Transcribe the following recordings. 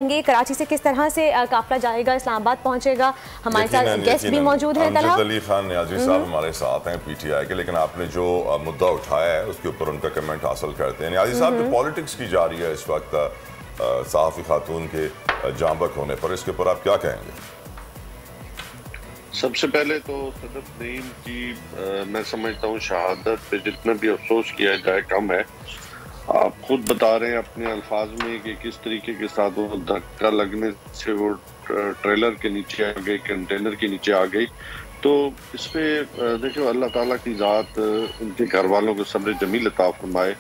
कराची से किस तरह से काफिला जाएगा, इस्लामाबाद पहुंचेगा। हमारे साथ गेस्ट भी मौजूद हैं। अमजद अली खान नियाजी साहब हमारे साथ हैं पीटीआई के, लेकिन आपने जो मुद्दा उठाया है उसके ऊपर उनका कमेंट हासिल करते हैं। नियाजी साहब, जो पॉलिटिक्स की जा रही है इस वक्त सहाफ़ी खातून के जांबक होने पर, इसके ऊपर आप क्या कहेंगे? सबसे पहले तो सदर नईम की मैं समझता हूँ शहादत पे जितना भी अफसोस किया जाए कम है। आप खुद बता रहे हैं अपने अल्फाज में कि किस तरीके के साथ वो धक्का लगने से वो ट्रेलर के नीचे आ गई, कंटेनर के नीचे आ गई। तो इस पे देखो, अल्लाह ताला की ज़ात उनके घर वालों को सब्र जमील अता फरमाए।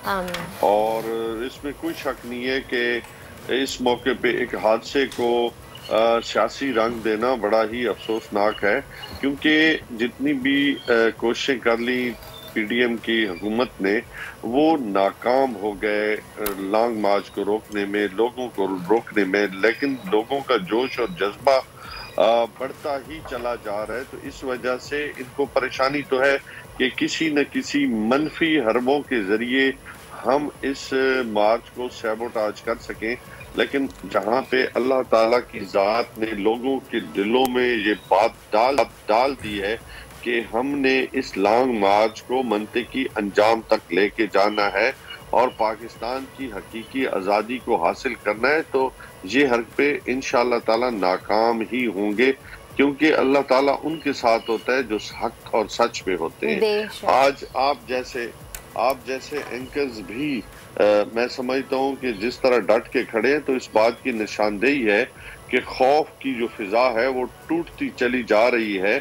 और इसमें कोई शक नहीं है कि इस मौके पे एक हादसे को सियासी रंग देना बड़ा ही अफसोसनाक है, क्योंकि जितनी भी कोशिशें कर ली पीडीएम की हुकूमत ने, वो नाकाम हो गए लॉन्ग मार्च को रोकने में, लोगों को रोकने में। लेकिन लोगों का जोश और जज्बा बढ़ता ही चला जा रहा है। तो इस वजह से इनको परेशानी तो है कि किसी न किसी मनफी हरबों के जरिए हम इस मार्च को सैबोटाज कर सकें। लेकिन जहाँ पे अल्लाह ताला की ज़ात ने लोगों के दिलों में ये बात डाल दी है कि हमने इस लॉन्ग मार्च को मंतकी अंजाम तक लेके जाना है और पाकिस्तान की हकीकी आज़ादी को हासिल करना है, तो ये हर पे इंशाअल्लाह ताला नाकाम ही होंगे, क्योंकि अल्लाह ताला उनके साथ होता है जो हक और सच पे होते हैं। आज आप जैसे एंकर्स भी मैं समझता हूँ कि जिस तरह डट के खड़े हैं, तो इस बात की निशानदेही है कि खौफ की जो फिजा है वो टूटती चली जा रही है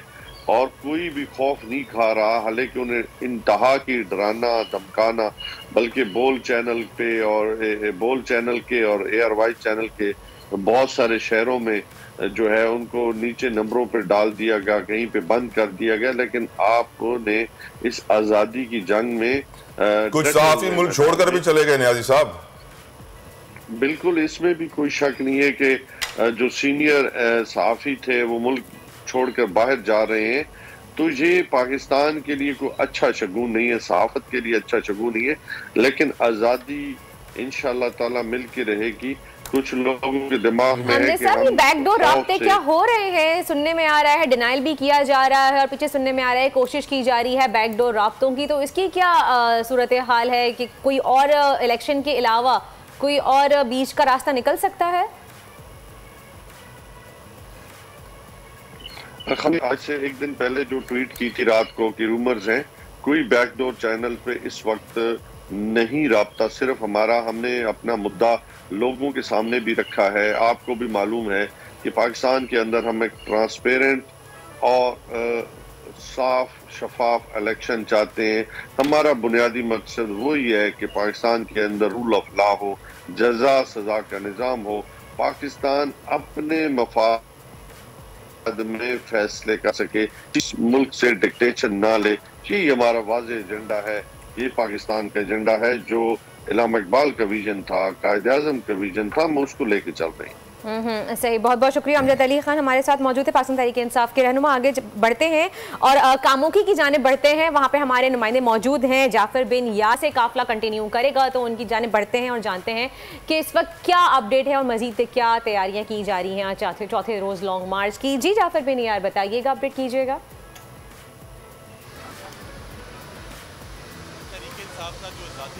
और कोई भी खौफ नहीं खा रहा। हालांकि उन्हें इंतहा की डराना धमकाना, बल्कि बोल चैनल के और एयरवाइज चैनल के बहुत सारे शहरों में जो है उनको नीचे नंबरों पे डाल दिया गया, कहीं पे बंद कर दिया गया। लेकिन आपने इस आज़ादी की जंग में कुछ सहाफ़ी मुल्क छोड़कर भी चले गए नियाजी साहब। बिल्कुल, इसमें भी कोई शक नहीं है कि जो सीनियर सहाफ़ी थे वो मुल्क छोड़कर बाहर जा रहे हैं। तो ये पाकिस्तान के लिए कोई अच्छा शगुन नहीं है, सहाफत के लिए अच्छा शगुन नहीं है। लेकिन आज़ादी इंशाअल्लाह ताला मिल के रहेगी। कुछ लोगों के दिमाग में है कि हम बैकडोर राब्ते क्या हो रहे हैं, सुनने में आ रहा है डिनाइल भी किया जा रहा है और पीछे सुनने में आ रहा है कोशिश की जा रही है बैकडोर राब्तों की। तो इसकी क्या सूरत हाल है कि कोई और इलेक्शन के अलावा कोई और बीच का रास्ता निकल सकता है? आज से एक दिन पहले जो ट्वीट की थी रात को कि रूमर्स हैं, कोई बैकडोर चैनल पे इस वक्त नहीं राब्ता। सिर्फ हमने अपना मुद्दा लोगों के सामने भी रखा है। आपको भी मालूम है कि पाकिस्तान के अंदर हम एक ट्रांसपेरेंट और साफ शफाफ इलेक्शन चाहते हैं। हमारा बुनियादी मकसद वही है कि पाकिस्तान के अंदर रूल ऑफ लॉ हो, जजा सजा का निज़ाम हो, पाकिस्तान अपने मफाद में फैसले कर सके, इस मुल्क से डिक्टेशन ना ले। ये हमारा वाज़ेह एजेंडा है, ये पाकिस्तान का एजेंडा है जो इलामा इकबाल का विजन था, कायद आज़म का विजन था, हम उसको लेके चल रहे हैं। सही, बहुत बहुत शुक्रिया। अमजद अली खान हमारे साथ मौजूद है, पाकिस्तान तहरीक इंसाफ के रहनुमा। आगे बढ़ते हैं और कामोकी की जानिब बढ़ते हैं। वहाँ पे हमारे नुमाइंदे मौजूद हैं। जाफर बिन या से काफिला कंटिन्यू करेगा, तो उनकी जानिब बढ़ते हैं और जानते हैं कि इस वक्त क्या अपडेट है और मजीद क्या तैयारियाँ की जा रही हैं चौथे रोज़ लॉन्ग मार्च की। जी जाफर बिन यार बताइएगा, अपडेट कीजिएगा।